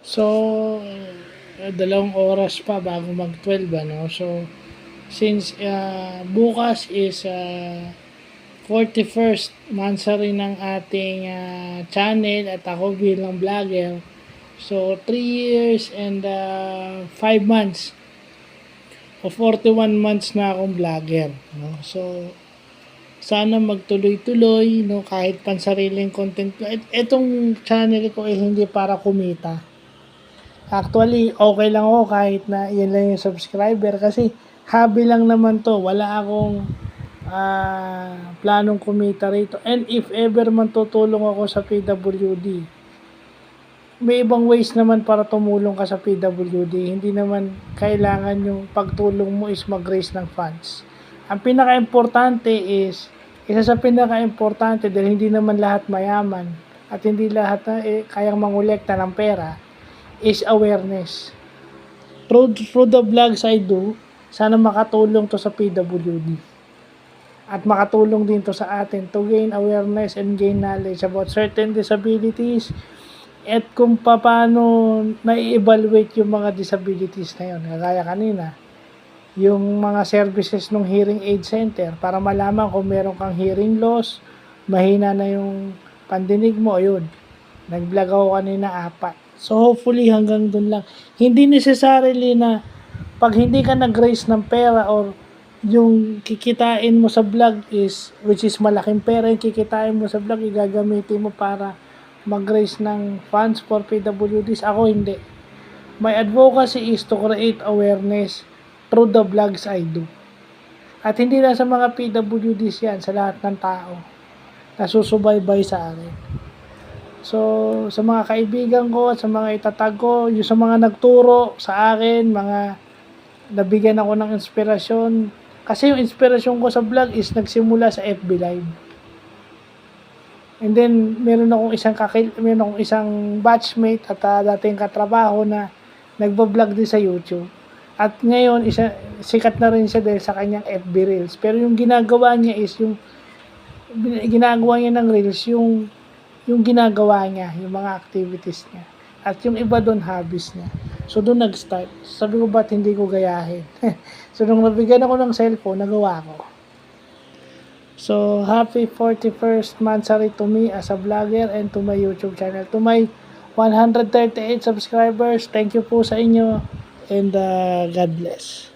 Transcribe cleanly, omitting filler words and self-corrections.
So, 2 oras pa bago mag-12, ano? So, since bukas is 41st monthsary ng ating channel at ako bilang vlogger. So, 3 years and 5 months o 41 months na akong vlogger. No? So, sana magtuloy-tuloy, no, kahit pansariling content ko. Etong channel ko ay hindi para kumita. Actually, okay lang ako kahit na yan lang yung subscriber kasi hobby lang naman to. Wala akong planong kumita rito. And if ever man tutulong ako sa PWD, may ibang ways naman para tumulong ka sa PWD. Hindi naman kailangan yung pagtulong mo is mag-raise ng funds. Ang pinaka-importante is, isa sa pinaka-importante dahil hindi naman lahat mayaman at hindi lahat na kayang mangolekta ng pera, is awareness. Through the vlogs I do, sana makatulong to sa PWD. At makatulong din to sa atin to gain awareness and gain knowledge about certain disabilities at kung paano na-evaluate yung mga disabilities na yun. Kagaya kanina, yung mga services ng hearing aid center para malaman kung meron kang hearing loss, mahina na yung pandinig mo, ayun. Nag-vlog ako kanina 4. So hopefully hanggang dun lang. Hindi necessarily na pag hindi ka nag-raise ng pera or yung kikitain mo sa vlog is, which is malaking pera yung kikitain mo sa vlog, igagamitin mo para mag-raise ng funds for PWDs. Ako hindi. My advocacy is to create awareness through the vlogs I do. At hindi lang sa mga PWDs yan, sa lahat ng tao na susubaybay sa akin. So, sa mga kaibigan ko at sa mga itatag ko, yung sa mga nagturo sa akin, mga nabigyan ako ng inspirasyon. Kasi yung inspirasyon ko sa vlog is nagsimula sa FB Live. And then, meron akong isang batchmate at dating katrabaho na nagbablog din sa YouTube. At ngayon, sikat na rin siya dahil sa kanyang FB Reels. Pero yung ginagawa niya is ginagawa niya ng Reels, yung ginagawa niya, yung mga activities niya. At yung iba doon, hobbies niya. So, doon nag-start. Sabi ko, ba't hindi ko gayahin? So, nung nabigyan ako ng cellphone, nagawa ko. So, happy 41st monthsary to me as a vlogger and to my YouTube channel. To my 138 subscribers, thank you po sa inyo and God bless.